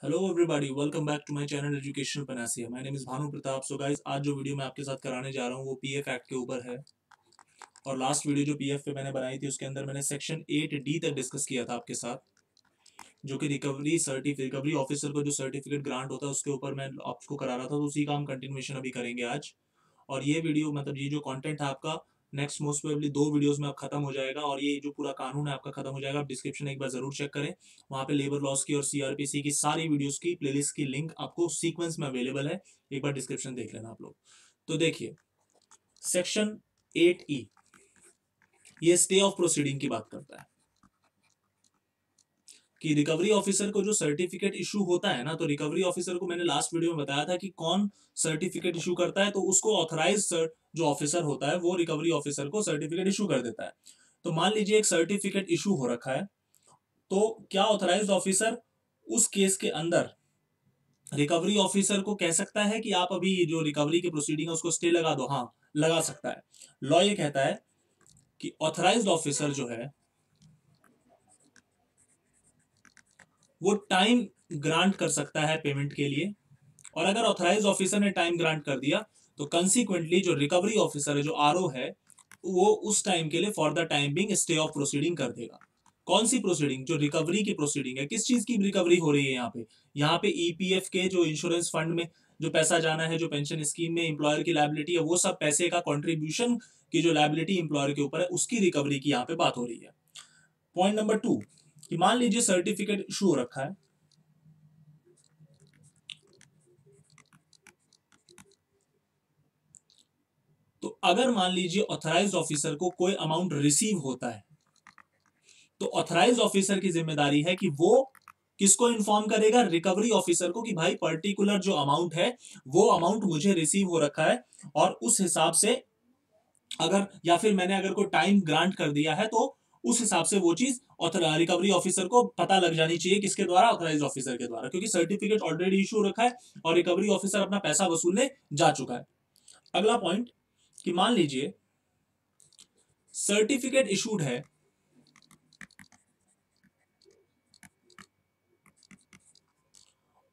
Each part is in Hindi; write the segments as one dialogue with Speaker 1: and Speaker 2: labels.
Speaker 1: Hello everybody, welcome back to my channel educational panacea. My name is Bhanu Pratap. So guys, आज जो वीडियो मैं आपके साथ कराने जा रहा हूँ वो पीएफ एक्ट के ऊपर है। और लास्ट वीडियो जो पीएफ पे मैंने बनाई थी उसके अंदर मैंने सेक्शन 8D तक डिस्कस किया था आपके साथ, जो कि रिकवरी ऑफिसर को जो सर्टिफिकेट ग्रांट होता है उसके ऊपर मैं आपको करा रहा था। तो उसी का हम कंटिन्यूएशन अभी करेंगे आज। और ये वीडियो मतलब ये जो कंटेंट है आपका नेक्स्ट मोस्ट प्रोबेबली 2 वीडियोस में अब खत्म हो जाएगा। और ये जो पूरा कानून है आपका खत्म हो जाएगा। आप डिस्क्रिप्शन एक बार जरूर चेक करें, वहाँ पे लेबर लॉस की और सीआरपीसी की सारी वीडियोस की प्लेलिस्ट की लिंक आपको सीक्वेंस में अवेलेबल है। एक बार डिस्क्रिप्शन देख लेना आप लोग। तो देखिए, सेक्शन 8E ये स्टे ऑफ प्रोसीडिंग की बात करता है कि रिकवरी ऑफिसर को जो सर्टिफिकेट इशू होता है ना, तो रिकवरी ऑफिसर को मैंने लास्ट वीडियो में बताया था कि कौन सर्टिफिकेट इशू करता है। तो उसको ऑथराइज जो ऑफिसर होता है वो रिकवरी ऑफिसर को सर्टिफिकेट इशू कर देता है। तो मान लीजिए एक सर्टिफिकेट इशू हो रखा है, तो क्या ऑथराइज ऑफिसर उस केस के अंदर रिकवरी ऑफिसर को कह सकता है कि आप अभी जो रिकवरी की प्रोसीडिंग है उसको स्टे लगा दो? हाँ, लगा सकता है। लॉ ये कहता है कि ऑथराइज्ड ऑफिसर जो है वो टाइम ग्रांट कर सकता है पेमेंट के लिए। और अगर ऑथराइज ऑफिसर ने टाइम ग्रांट कर दिया तो कंसीक्वेंटली जो रिकवरी ऑफिसर है, जो आरओ है, वो उस टाइम के लिए for the time Bing stay of proceeding कर देगा। कौन सी प्रोसीडिंग? जो रिकवरी की प्रोसीडिंग है। किस चीज की रिकवरी हो रही है यहाँ पे? यहाँ पे ईपीएफ के जो इंश्योरेंस फंड में जो पैसा जाना है, जो पेंशन स्कीम में एम्प्लॉयर की लायबिलिटी है, वो सब पैसे का कॉन्ट्रीब्यूशन की जो लायबिलिटी एम्प्लॉयर के ऊपर है उसकी रिकवरी की यहाँ पे बात हो रही है। पॉइंट नंबर 2 कि मान लीजिए सर्टिफिकेट इशू हो रखा है, तो अगर मान लीजिए ऑथराइज्ड ऑफिसर को कोई अमाउंट रिसीव होता है तो ऑथराइज्ड ऑफिसर की जिम्मेदारी है कि वो किसको इन्फॉर्म करेगा? रिकवरी ऑफिसर को, कि भाई पर्टिकुलर जो अमाउंट है वो अमाउंट मुझे रिसीव हो रखा है। और उस हिसाब से अगर, या फिर मैंने अगर कोई टाइम ग्रांट कर दिया है तो उस हिसाब से वो चीज रिकवरी ऑफिसर को पता लग जानी चाहिए। किसके द्वारा? ऑथराइज्ड ऑफिसर के द्वारा, क्योंकि सर्टिफिकेट ऑलरेडी इशू रखा है और रिकवरी ऑफिसर अपना पैसा वसूलने जा चुका है। अगला पॉइंट कि मान लीजिए सर्टिफिकेट इशूड है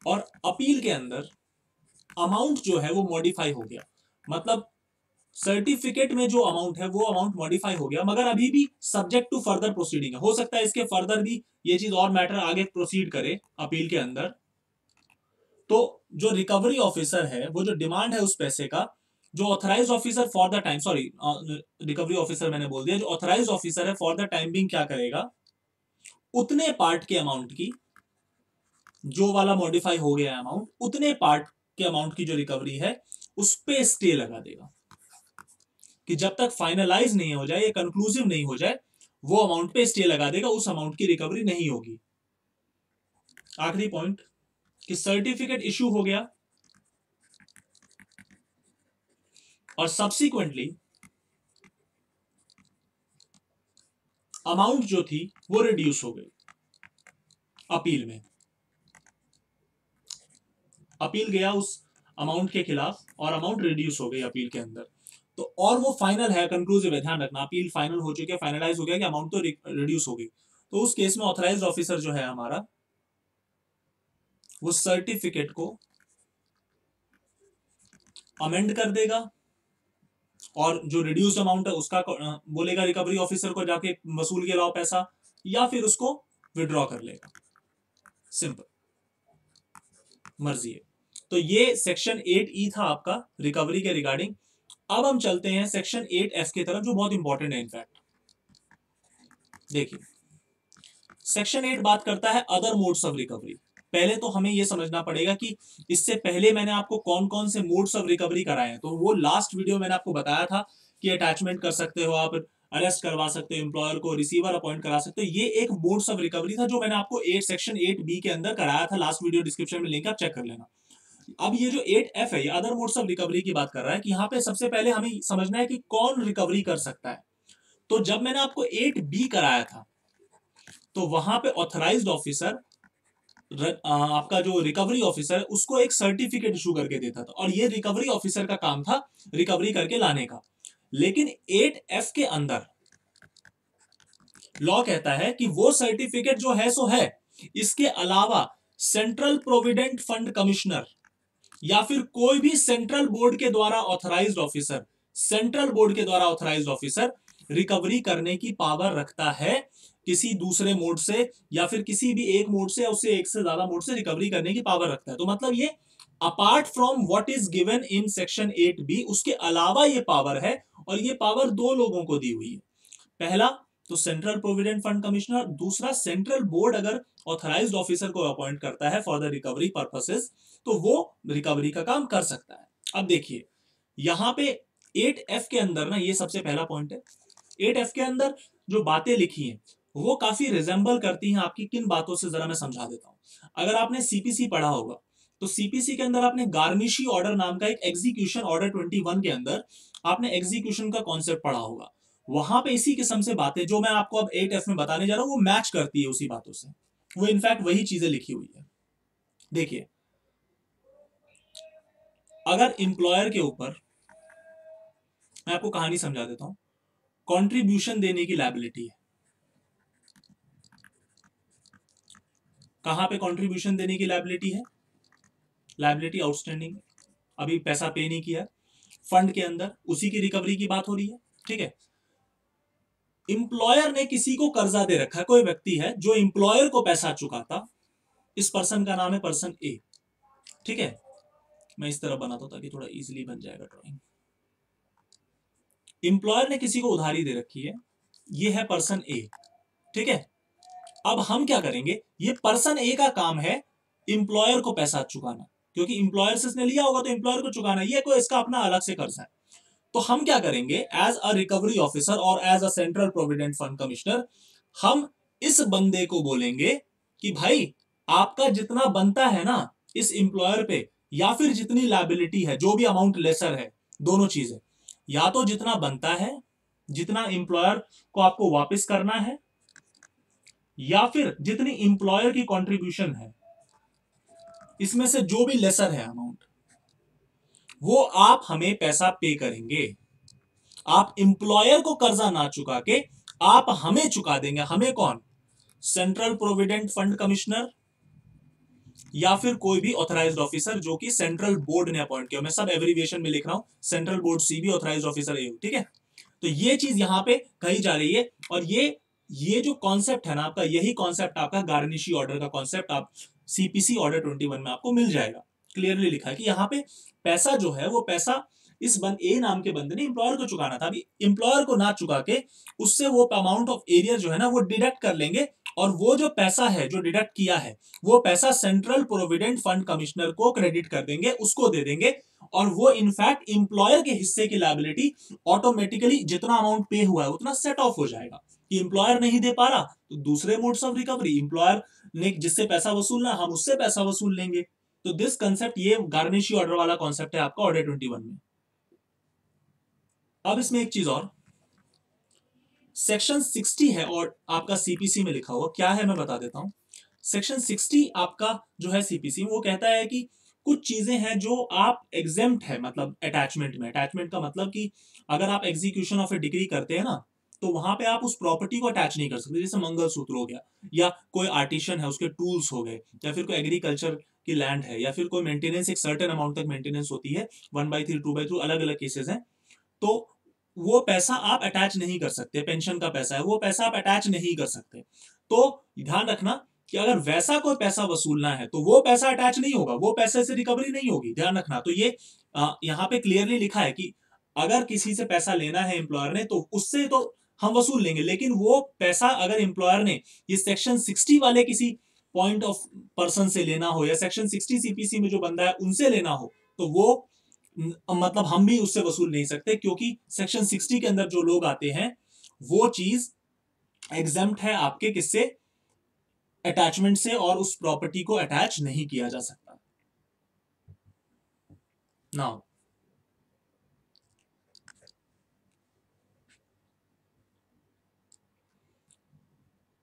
Speaker 1: और अपील के अंदर अमाउंट जो है वो मॉडिफाई हो गया। मतलब सर्टिफिकेट में जो अमाउंट है वो अमाउंट मॉडिफाई हो गया, मगर अभी भी सब्जेक्ट टू फर्दर प्रोसीडिंग है। हो सकता है इसके फर्दर भी ये चीज और मैटर आगे प्रोसीड करे अपील के अंदर। तो जो रिकवरी ऑफिसर है वो जो डिमांड है उस पैसे का, जो authorise officer for the time, sorry recovery officer मैंने बोल दिया, जो ऑथराइज ऑफिसर है फॉर द टाइम बिंग क्या करेगा? उतने पार्ट के अमाउंट की, जो वाला मॉडिफाई हो गया अमाउंट, उतने पार्ट के अमाउंट की जो रिकवरी है उस पे स्टे लगा देगा कि जब तक फाइनलाइज नहीं हो जाए, ये कंक्लूसिव नहीं हो जाए, वो अमाउंट पे स्टे लगा देगा, उस अमाउंट की रिकवरी नहीं होगी। आखिरी पॉइंट कि सर्टिफिकेट इशू हो गया और सब्सिक्वेंटली अमाउंट जो थी वो रिड्यूस हो गई अपील में। अपील गया उस अमाउंट के खिलाफ और अमाउंट रिड्यूस हो गई अपील के अंदर। तो और वो फाइनल है, कंक्लूसिव है, ध्यान रखना, अपील फाइनल हो चुकी है, फाइनलाइज हो गया कि अमाउंट तो रिड्यूस हो गई। तो उस केस में ऑथराइज्ड ऑफिसर जो है हमारा, वो सर्टिफिकेट को अमेंड कर देगा और जो रिड्यूस्ड अमाउंट है उसका बोलेगा रिकवरी ऑफिसर को जाके वसूल के लाओ पैसा, या फिर उसको विड्रॉ कर लेगा। सिंपल, मर्जी है। तो ये सेक्शन 8E था आपका रिकवरी के रिगार्डिंग। अब हम चलते हैं सेक्शन 8F की तरफ, जो बहुत इंपॉर्टेंट है इनफैक्ट। देखिए, सेक्शन 8 बात करता है अदर मोड्स ऑफ रिकवरी। पहले तो हमें यह समझना पड़ेगा कि इससे पहले मैंने आपको कौन कौन से मोड्स ऑफ रिकवरी कराए हैं। तो वो लास्ट वीडियो मैंने आपको बताया था कि अटैचमेंट कर सकते हो आप, अरेस्ट करवा सकते हो एम्प्लॉयर को, रिसीवर अपॉइंट करा सकते हो। ये एक मोड्स ऑफ रिकवरी था जो मैंने आपको सेक्शन 8B के अंदर कराया था। लास्ट वीडियो डिस्क्रिप्शन में लिंक आप चेक कर लेना। अब ये जो 8F है, ये अदर मोड्स ऑफ रिकवरी की बात कर रहा है कि यहाँ पे सबसे पहले हमें समझना है कि कौन रिकवरी कर सकता है। तो जब मैंने आपको 8B कराया था तो वहां पे ऑथराइज्ड ऑफिसर, आपका जो रिकवरी ऑफिसर है, उसको एक सर्टिफिकेट इशू करके देता था और ये रिकवरी ऑफिसर का काम था रिकवरी करके लाने का। लेकिन 8F के अंदर लॉ कहता है कि वो सर्टिफिकेट जो है सो है, इसके अलावा सेंट्रल प्रोविडेंट फंड कमिश्नर या फिर कोई भी सेंट्रल बोर्ड के द्वारा ऑथराइज्ड ऑफिसर, सेंट्रल बोर्ड के द्वारा ऑथराइज्ड ऑफिसर रिकवरी करने की पावर रखता है किसी दूसरे मोड से या फिर किसी भी एक मोड से या उससे एक से ज्यादा मोड से रिकवरी करने की पावर रखता है। तो मतलब ये apart from what is given in section 8B उसके अलावा ये पावर है, और ये पावर दो लोगों को दी हुई है। पहला तो सेंट्रल प्रोविडेंट फंड कमिश्नर, दूसरा सेंट्रल बोर्ड अगर ऑथराइज्ड ऑफिसर को अपॉइंट करता है फॉर द रिकवरी पर्पसेस तो वो रिकवरी का काम कर सकता है। अब देखिए यहां पे 8F के अंदर ना, ये सबसे पहला पॉइंट है, 8F के अंदर जो बातें लिखी हैं वो काफी रिजेंबल करती हैं आपकी किन बातों से, जरा मैं समझा देता हूं। अगर आपने सीपीसी पढ़ा होगा तो सीपीसी के अंदर आपने गार्निशी ऑर्डर नाम का एक एग्जीक्यूशन ऑर्डर 21 के अंदर आपने एग्जीक्यूशन का कॉन्सेप्ट पढ़ा होगा। वहां पे इसी किस्म से बातें जो मैं आपको अब 8F में बताने जा रहा हूं वो मैच करती है उसी बातों से, वो इनफैक्ट वही चीजें लिखी हुई है। देखिए अगर इंप्लॉयर के ऊपर, मैं आपको कहानी समझा देता हूं, कंट्रीब्यूशन देने की लायबिलिटी है। कहां पे कंट्रीब्यूशन देने की लायबिलिटी है? लायबिलिटी आउटस्टैंडिंग, अभी पैसा पे नहीं किया फंड के अंदर, उसी की रिकवरी की बात हो रही है। ठीक है, इंप्लॉयर ने किसी को कर्जा दे रखा है, कोई व्यक्ति है जो इंप्लॉयर को पैसा चुकाता, इस पर्सन का नाम है पर्सन ए। ठीक है, मैं इस तरह बनाता हूं ताकि थोड़ा इजीली बन जाएगा ड्राइंग। इंप्लॉयर ने किसी को उधारी दे रखी है, ये है पर्सन ए। ठीक है, अब हम क्या करेंगे, ये पर्सन ए का काम है इंप्लॉयर को पैसा चुकाना, क्योंकि इंप्लॉयर से इसने लिया होगा तो इंप्लॉयर को चुकाना, ये कोई इसका अपना अलग से कर्ज है। तो हम क्या करेंगे एज अ रिकवरी ऑफिसर और as a central provident fund commissioner, हम इस बंदे को बोलेंगे कि भाई आपका जितना बनता है ना इस इंप्लॉयर पे, या फिर जितनी लायबिलिटी है, जो भी अमाउंट लेसर है, दोनों चीजें, या तो जितना बनता है, जितना इंप्लॉयर को आपको वापस करना है, या फिर जितनी इंप्लॉयर की कंट्रीब्यूशन है इसमें से जो भी लेसर है अमाउंट, वो आप हमें पैसा पे करेंगे। आप इंप्लॉयर को कर्जा ना चुका के आप हमें चुका देंगे। हमें कौन? सेंट्रल प्रोविडेंट फंड कमिश्नर या फिर कोई भी ऑथराइज्ड ऑफिसर जो कि सेंट्रल बोर्ड ने अपॉइंट किया। मैं सब एब्रीविएशन में लिख रहा हूं, central board CB, authorized officer A. ठीक है, तो ये चीज यहां पे कही जा रही है, और ये जो कॉन्सेप्ट है ना आपका, यही कॉन्सेप्ट आपका गार्निशी ऑर्डर का कॉन्सेप्ट आप सीपीसी ऑर्डर 21 में आपको मिल जाएगा। क्लियरली लिखा है कि यहाँ पे पैसा जो है वो पैसा इस बंद ए नाम के बंदे ने इंप्लॉयर को चुकाना था। अभी इंप्लॉयर को ना चुका के उससे वो अमाउंट ऑफ एरियर जो है ना वो डिडक्ट कर लेंगे, और वो जो पैसा है जो डिडक्ट किया है वो पैसा सेंट्रल प्रोविडेंट फंड कमिश्नर को क्रेडिट कर देंगे, उसको दे देंगे, और वो इनफैक्ट इंप्लॉयर के हिस्से की लायबिलिटी ऑटोमेटिकली जितना अमाउंट पे हुआ है उतना सेट ऑफ हो जाएगा। कि इंप्लॉयर नहीं दे पा रहा तो दूसरे मोड्स ऑफ रिकवरी, इंप्लॉयर ने जिससे पैसा वसूलना हम उससे पैसा वसूल लेंगे। तो दिस कंसेप्ट, ये गार्निशी ऑर्डर वाला कॉन्सेप्ट है आपका ऑर्डर 21 में। अब इसमें एक चीज और, सेक्शन 60 है और आपका सीपीसी में लिखा हुआ क्या है मैं बता देता हूं। सेक्शन 60 आपका जो है सीपीसी वो कहता है कि कुछ चीजें हैं जो आप एग्जेम्प्ट है, मतलब अटैचमेंट में। अटैचमेंट का मतलब कि अगर आप एग्जीक्यूशन ऑफ ए डिग्री करते हैं ना तो वहां पे आप उस प्रॉपर्टी को अटैच नहीं कर सकते। जैसे मंगलसूत्र हो गया, या कोई आर्टिशन है उसके टूल्स हो गए, या फिर कोई एग्रीकल्चर की लैंड है, या फिर कोई मेंटेनेंस एक सर्टेन अमाउंट तक मेंटेनेंस होती है, 1/3 2/3 अलग अलग केसेस हैं। तो वो पैसा आप अटैच नहीं कर सकते। पेंशन का पैसा है वो पैसा आप अटैच नहीं कर सकते। तो ध्यान रखना कि अगर वैसा कोई पैसा वसूलना है तो वो पैसा अटैच नहीं होगा, वो पैसे से रिकवरी नहीं होगी। ध्यान रखना। तो ये यहाँ पे क्लियरली लिखा है कि अगर किसी से पैसा लेना है एम्प्लॉयर ने तो उससे तो हम वसूल लेंगे, लेकिन वो पैसा अगर एम्प्लॉयर ने ये सेक्शन 60 वाले किसी पॉइंट ऑफ पर्सन से लेना हो, या सेक्शन 60 सीपीसी में जो बंदा है उनसे लेना हो, तो वो मतलब हम भी उससे वसूल नहीं सकते, क्योंकि सेक्शन 60 के अंदर जो लोग आते हैं वो चीज एग्जेम्प्ट है आपके किससे? अटैचमेंट से, और उस प्रॉपर्टी को अटैच नहीं किया जा सकता। नाउ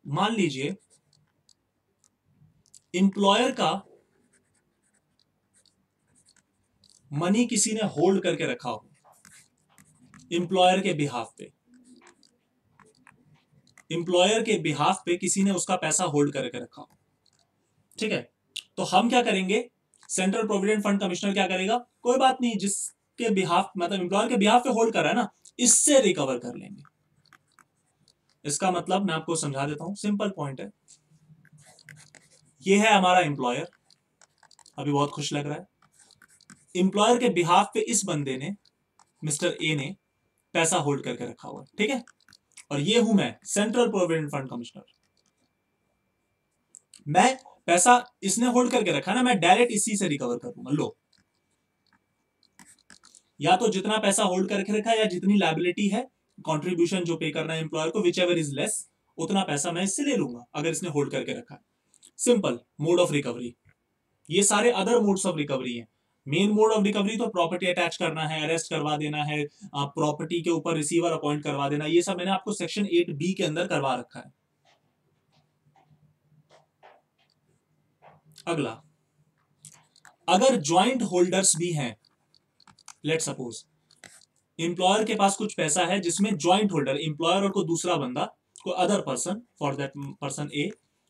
Speaker 1: मान लीजिए इंप्लॉयर का मनी किसी ने होल्ड करके रखा हो एम्प्लॉयर के बिहाफ पे, एम्प्लॉयर के बिहाफ पे किसी ने उसका पैसा होल्ड करके रखा हो। ठीक है, तो हम क्या करेंगे, सेंट्रल प्रोविडेंट फंड कमिश्नर क्या करेगा, कोई बात नहीं, जिसके बिहाफ मतलब एम्प्लॉयर के बिहाफ पे होल्ड कर रहा है ना, इससे रिकवर कर लेंगे। इसका मतलब मैं आपको समझा देता हूं, सिंपल पॉइंट है। ये है हमारा एम्प्लॉयर, अभी बहुत खुश लग रहा है। एम्प्लॉयर के बिहाफ पे इस बंदे ने, मिस्टर ए ने पैसा होल्ड करके रखा हुआ है, ठीक है। और ये हूं मैं, सेंट्रल प्रोविडेंट फंड कमिश्नर। मैं पैसा इसने होल्ड करके रखा ना, मैं डायरेक्ट इसी से रिकवर करूंगा। लो, या तो जितना पैसा होल्ड करके रखा है या जितनी लाइबिलिटी है, कंट्रीब्यूशन जो पे करना है एम्प्लॉयर को, विच एवर इज लेस, उतना पैसा मैं इससे ले लूंगा अगर इसने होल्ड करके रखा है। Simple mode of recovery. ये सारे अदर मोड्स ऑफ रिकवरी हैं। मेन मोड ऑफ रिकवरी तो प्रॉपर्टी अटैच करना है, अरेस्ट करवा देना है, प्रॉपर्टी के ऊपर रिसीवर अपॉइंट करवा देना, ये सब मैंने आपको सेक्शन 8B के अंदर करवा रखा है। अगला, अगर ज्वाइंट होल्डर्स भी हैं, लेट सपोज एम्प्लॉयर के पास कुछ पैसा है जिसमें ज्वाइंट होल्डर, एम्प्लॉयर और कोई दूसरा बंदा, कोई other person, for that person A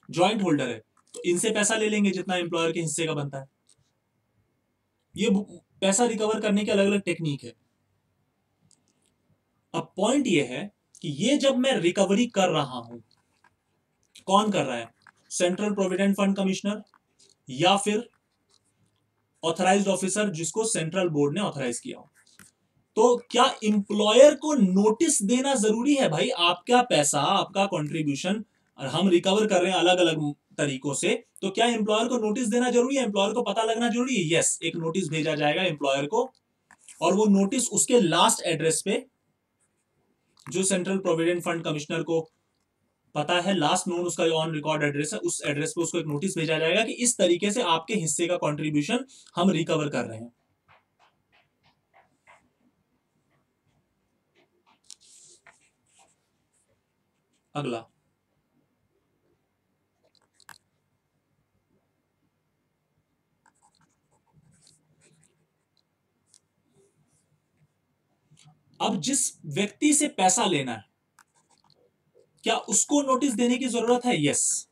Speaker 1: joint holder है, तो इनसे पैसा ले लेंगे जितना एम्प्लॉयर के हिस्से का बनता है। ये पैसा रिकवर करने की अलग अलग टेक्निक है। अब पॉइंट ये है कि ये जब मैं रिकवरी कर रहा हूं, कौन कर रहा है, सेंट्रल प्रोविडेंट फंड कमिश्नर या फिर ऑथराइज्ड ऑफिसर जिसको सेंट्रल बोर्ड ने ऑथराइज किया हो। तो क्या एम्प्लॉयर को नोटिस देना जरूरी है, भाई आपका पैसा, आपका कंट्रीब्यूशन हम रिकवर कर रहे हैं अलग अलग तरीकों से, तो क्या एम्प्लॉयर को नोटिस देना जरूरी है, एम्प्लॉयर को पता लगना जरूरी है? यस, एक नोटिस भेजा जाएगा एम्प्लॉयर को, और वो नोटिस उसके लास्ट एड्रेस पे, जो सेंट्रल प्रोविडेंट फंड कमिश्नर को पता है, लास्ट नोन उसका ऑन रिकॉर्ड एड्रेस है, उस एड्रेस पे उसको एक नोटिस भेजा जाएगा कि इस तरीके से आपके हिस्से का कंट्रीब्यूशन हम रिकवर कर रहे हैं। अगला, अब जिस व्यक्ति से पैसा लेना है, क्या उसको नोटिस देने की जरूरत है? यस।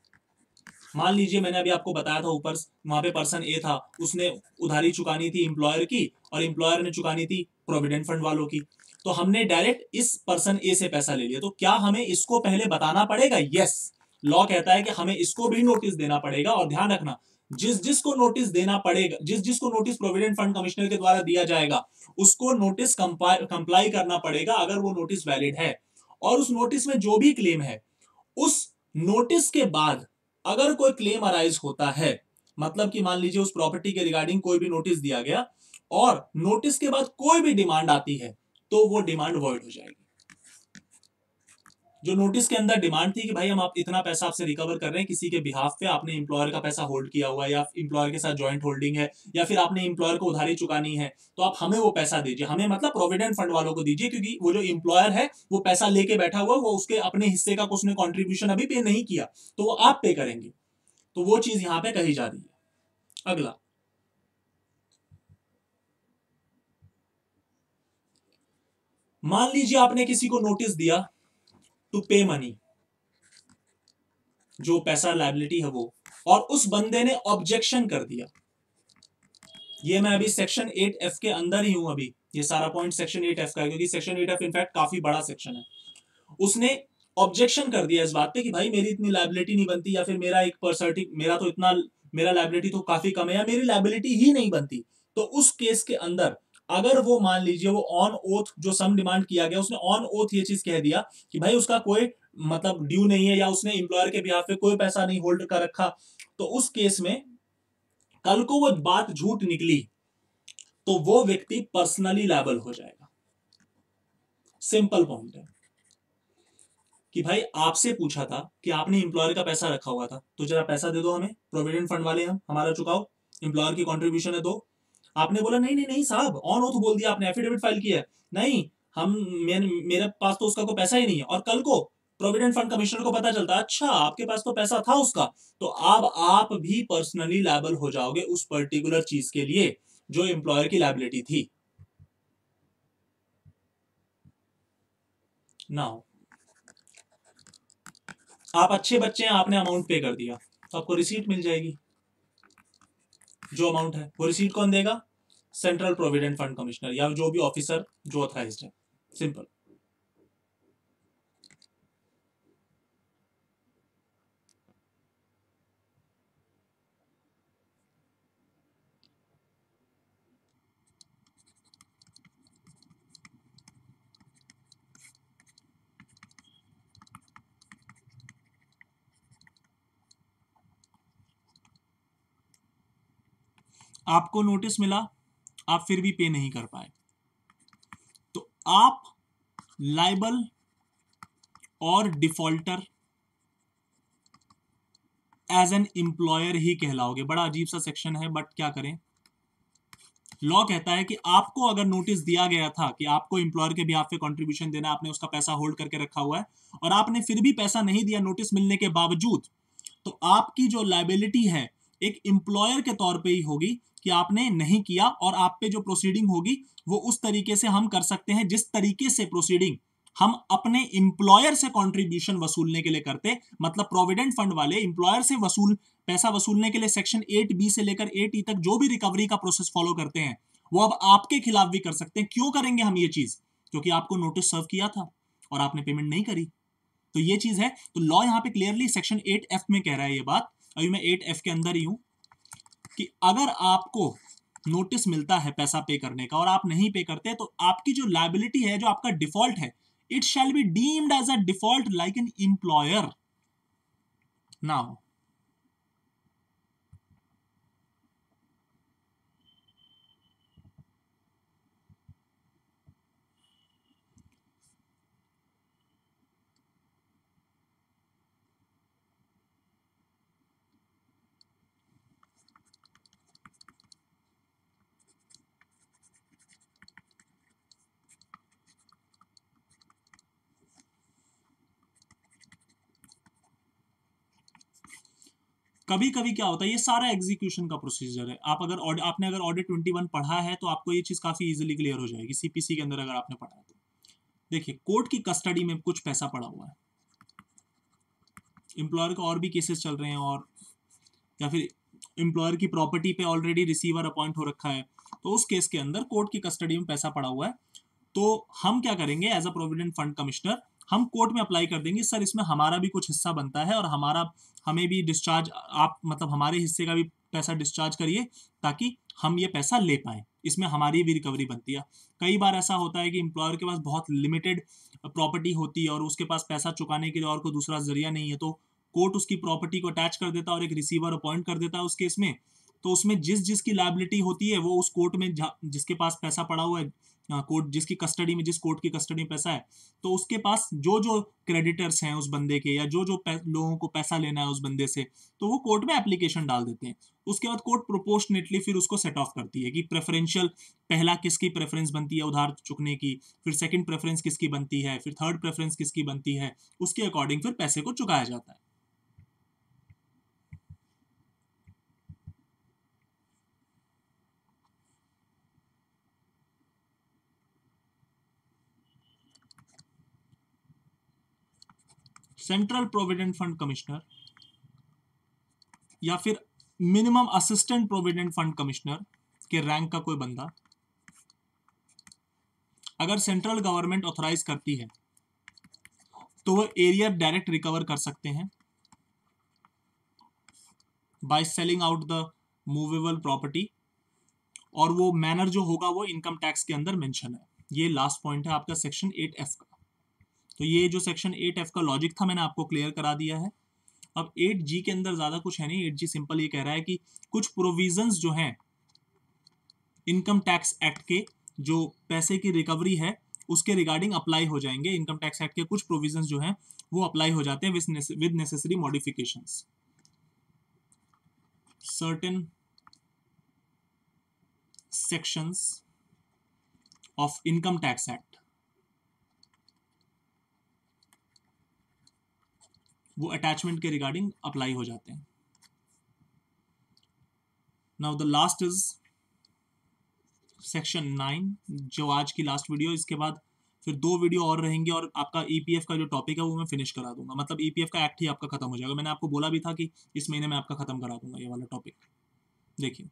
Speaker 1: मान लीजिए मैंने अभी आपको बताया था ऊपर, वहां पे पर्सन ए था, उसने उधारी चुकानी थी एम्प्लॉयर की, और एम्प्लॉयर ने चुकानी थी प्रोविडेंट फंड वालों की, तो हमने डायरेक्ट इस पर्सन ए से पैसा ले लिया, तो क्या हमें इसको पहले बताना पड़ेगा? यस। लॉ कहता है कि हमें इसको भी नोटिस देना पड़ेगा, और ध्यान रखना, जिस जिसको नोटिस देना पड़ेगा, जिस जिसको नोटिस प्रोविडेंट फंड कमिश्नर के द्वारा दिया जाएगा, उसको नोटिस कंप्लाई करना पड़ेगा अगर वो नोटिस वैलिड है। और उस नोटिस में जो भी क्लेम है, उस नोटिस के बाद अगर कोई क्लेम अराइज होता है, मतलब कि मान लीजिए उस प्रॉपर्टी के रिगार्डिंग कोई भी नोटिस दिया गया और नोटिस के बाद कोई भी डिमांड आती है, तो वो डिमांड वॉइड हो जाएगी। जो नोटिस के अंदर डिमांड थी कि भाई हम आप इतना पैसा आपसे रिकवर कर रहे हैं किसी के बिहाफ पे, आपने एम्प्लॉयर का पैसा होल्ड किया हुआ है, या एम्प्लॉयर के साथ जॉइंट होल्डिंग है, या फिर आपने एम्प्लॉयर को उधारी चुकानी है, तो आप हमें वो पैसा दीजिए, हमें मतलब प्रोविडेंट फंड वालों को दीजिए, क्योंकि वो जो एम्प्लॉयर है वो पैसा लेके बैठा हुआ, वो उसके अपने हिस्से का उसने कॉन्ट्रीब्यूशन अभी पे नहीं किया, तो वो आप पे करेंगे। तो वो चीज यहां पे कही जा रही है। अगला, मान लीजिए आपने किसी को नोटिस दिया टू पे मनी, जो पैसा लायबिलिटी है वो, और उस बंदे ने ऑब्जेक्शन कर दिया। ये मैं अभी सेक्शन 8F के अंदर ही हूं, अभी ये सारा पॉइंट सेक्शन 8F का है, क्योंकि सेक्शन 8F इनफैक्ट काफी बड़ा सेक्शन है। उसने ऑब्जेक्शन कर दिया इस बात पे कि भाई मेरी इतनी लायबिलिटी नहीं बनती, या फिर मेरा एक परसेंट, मेरा तो इतना, मेरा लायबिलिटी तो काफी कम है, या मेरी लायबिलिटी ही नहीं बनती। तो उस केस के अंदर अगर वो मान लीजिए वो ऑन ओथ, जो सम डिमांड किया गया, उसने ऑन ओथ ये चीज कह दिया कि भाई उसका कोई मतलब ड्यू नहीं है, या उसने एम्प्लॉयर के बिहाफ पे कोई पैसा नहीं होल्ड कर रखा, तो उस केस में कल को वो बात झूठ निकली तो वो व्यक्ति पर्सनली लायबल हो जाएगा। सिंपल पॉइंट है कि भाई आपसे पूछा था कि आपने एम्प्लॉयर का पैसा रखा हुआ था, तो जरा पैसा दे दो हमें, प्रोविडेंट फंड वाले हम, हमारा चुकाओ, एम्प्लॉयर की कंट्रीब्यूशन है दो। आपने बोला नहीं नहीं नहीं साहब, ऑन ओथ बोल दिया आपने, एफिडेविट फाइल किया है, नहीं हम, मेरे पास तो उसका कोई पैसा ही नहीं है, और कल को प्रोविडेंट फंड कमिश्नर को पता चलता अच्छा आपके पास तो पैसा था उसका, तो अब आप भी पर्सनली लायबल हो जाओगे उस पर्टिकुलर चीज के लिए जो एम्प्लॉयर की लायबिलिटी थी। नाउ आप अच्छे बच्चे हैं, आपने अमाउंट पे कर दिया, तो आपको रिसीट मिल जाएगी। जो अमाउंट है वो रिसीट कौन देगा? सेंट्रल प्रोविडेंट फंड कमिश्नर या जो भी ऑफिसर जो ऑथराइज्ड है। सिंपल। आपको नोटिस मिला, आप फिर भी पे नहीं कर पाए, तो आप लाइबल और डिफॉल्टर एज एन एम्प्लॉयर ही कहलाओगे। बड़ा अजीब सा सेक्शन है, बट क्या करें, लॉ कहता है कि आपको अगर नोटिस दिया गया था कि आपको एम्प्लॉयर के बिहाफ पे कंट्रीब्यूशन देना, आपने उसका पैसा होल्ड करके रखा हुआ है और आपने फिर भी पैसा नहीं दिया नोटिस मिलने के बावजूद, तो आपकी जो लायबिलिटी है एक एम्प्लॉयर के तौर पे ही होगी कि आपने नहीं किया, और आप पे जो प्रोसीडिंग होगी वो उस तरीके से हम कर सकते हैं जिस तरीके से प्रोसीडिंग हम अपने एम्प्लॉयर से कंट्रीब्यूशन वसूलने के लिए करते। मतलब प्रोविडेंट फंड वाले एम्प्लॉयर से पैसा वसूलने के लिए सेक्शन 8B से लेकर 8E तक जो भी रिकवरी का प्रोसेस फॉलो करते हैं वो अब आपके खिलाफ भी कर सकते हैं। क्यों करेंगे हम ये चीज? क्योंकि आपको नोटिस सर्व किया था और आपने पेमेंट नहीं करी। तो ये चीज है। तो लॉ यहां पे क्लियरली सेक्शन 8F में कह रहा है ये बात, अभी मैं 8F के अंदर ही हूं, कि अगर आपको नोटिस मिलता है पैसा पे करने का और आप नहीं पे करते, तो आपकी जो लायबिलिटी है, जो आपका डिफॉल्ट है, it shall be deemed as a default like an employer. Now कभी कभी क्या होता है, ये सारा एग्जीक्यूशन का प्रोसीजर है। आपने अगर ऑडिट 21 पढ़ा है तो आपको ये चीज काफी इजीली क्लियर हो जाएगी। सीपीसी के अंदर अगर आपने पढ़ा है तो देखिए, कोर्ट की कस्टडी में कुछ पैसा पड़ा हुआ है, एम्प्लॉयर का और भी केसेस चल रहे हैं, और या फिर एम्प्लॉयर की प्रॉपर्टी पे ऑलरेडी रिसीवर अपॉइंट हो रखा है, तो उस केस के अंदर कोर्ट की कस्टडी में पैसा पड़ा हुआ है, तो हम क्या करेंगे as a provident fund commissioner, हम कोर्ट में अप्लाई कर देंगे, सर इसमें हमारा भी कुछ हिस्सा बनता है और हमें भी डिस्चार्ज, आप मतलब हमारे हिस्से का भी पैसा डिस्चार्ज करिए ताकि हम ये पैसा ले पाए, इसमें हमारी भी रिकवरी बनती है। कई बार ऐसा होता है कि एम्प्लॉयर के पास बहुत लिमिटेड प्रॉपर्टी होती है और उसके पास पैसा चुकाने के लिए और कोई दूसरा जरिया नहीं है, तो कोर्ट उसकी प्रॉपर्टी को अटैच कर देता है और एक रिसीवर अपॉइंट कर देता है उस केस में। तो उसमें जिसकी लायबिलिटी होती है वो उस कोर्ट में जिसके पास पैसा पड़ा हुआ है, कोर्ट जिसकी कस्टडी में, जिस कोर्ट की कस्टडी में पैसा है, तो उसके पास जो जो क्रेडिटर्स हैं उस बंदे के, या जो जो लोगों को पैसा लेना है उस बंदे से, तो वो कोर्ट में एप्लीकेशन डाल देते हैं। उसके बाद कोर्ट प्रोपोर्शनेटली फिर उसको सेट ऑफ करती है कि प्रेफरेंशियल, पहला किसकी प्रेफरेंस बनती है उधार चुकने की, फिर सेकंड प्रेफरेंस किसकी बनती है, फिर थर्ड प्रेफरेंस किसकी बनती है, उसके अकॉर्डिंग फिर पैसे को चुकाया जाता है। सेंट्रल प्रोविडेंट फंड कमिश्नर या फिर minimum assistant provident fund commissioner के रैंक का कोई बंदा अगर सेंट्रल गवर्नमेंट ऑथराइज करती है तो वो एरिया डायरेक्ट रिकवर कर सकते हैं by selling out the movable property, और वो मैनर जो होगा वो इनकम टैक्स के अंदर मेंशन है। ये लास्ट पॉइंट है आपका सेक्शन 8F का। तो ये जो सेक्शन 8F का लॉजिक था मैंने आपको क्लियर करा दिया है। अब 8G के अंदर ज्यादा कुछ है नहीं। 8G सिंपल ये कह रहा है कि कुछ प्रोविजंस जो हैं इनकम टैक्स एक्ट के, जो पैसे की रिकवरी है उसके रिगार्डिंग अप्लाई हो जाएंगे। इनकम टैक्स एक्ट के कुछ प्रोविजंस जो हैं वो अप्लाई हो जाते हैं with necessary modifications. Certain sections of income tax act वो अटैचमेंट के रिगार्डिंग अप्लाई हो जाते हैं। Now the last is section 9, जो आज की लास्ट वीडियो। इसके बाद फिर 2 वीडियो और रहेंगे और आपका ईपीएफ का जो टॉपिक है वो मैं फिनिश करा दूंगा। मतलब ईपीएफ का एक्ट ही आपका खत्म हो जाएगा। मैंने आपको बोला भी था कि इस महीने में आपका खत्म करा दूंगा ये वाला टॉपिक। देखिए,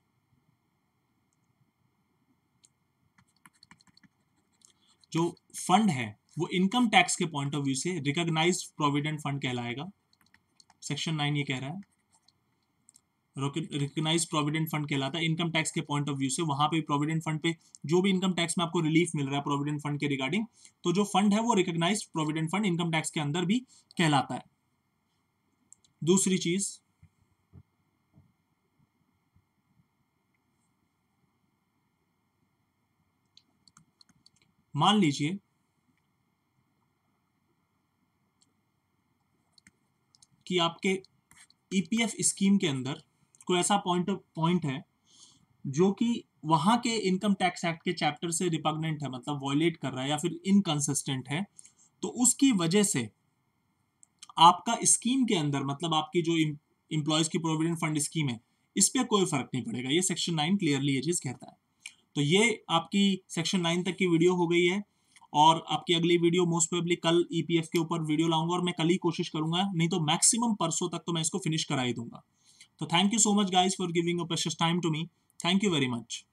Speaker 1: जो फंड है वो इनकम टैक्स के पॉइंट ऑफ व्यू से रिकॉग्नाइज्ड प्रोविडेंट फंड कहलाएगा। सेक्शन 9 ये कह रहा है रिकॉग्नाइज प्रोविडेंट फंड कहलाता है इनकम टैक्स के पॉइंट ऑफ व्यू से। वहां पे प्रोविडेंट फंड पे जो भी इनकम टैक्स में आपको रिलीफ मिल रहा है प्रोविडेंट फंड के रिगार्डिंग, तो जो फंड है वो recognise provident fund income tax के अंदर भी कहलाता है। दूसरी चीज, मान लीजिए कि आपके ईपीएफ स्कीम के अंदर कोई ऐसा पॉइंट है जो कि वहां के इनकम टैक्स एक्ट के चैप्टर से रिपग्नेंट है, मतलब वॉयलेट कर रहा है या फिर इनकंसिस्टेंट है, तो उसकी वजह से आपका स्कीम के अंदर, मतलब आपकी जो इंप्लॉयज की प्रोविडेंट फंड स्कीम है, इस पे कोई फर्क नहीं पड़ेगा। ये सेक्शन 9 क्लियरली ये चीज कहता है। तो ये आपकी सेक्शन 9 तक की वीडियो हो गई है, और आपकी अगली वीडियो मोस्ट प्रोबेबली कल ईपीएफ के ऊपर वीडियो लाऊंगा, और मैं कल ही कोशिश करूंगा, नहीं तो मैक्सिमम परसों तक तो मैं इसको फिनिश करा ही दूंगा। तो thank you so much guys for giving a precious time to me. Thank you very much.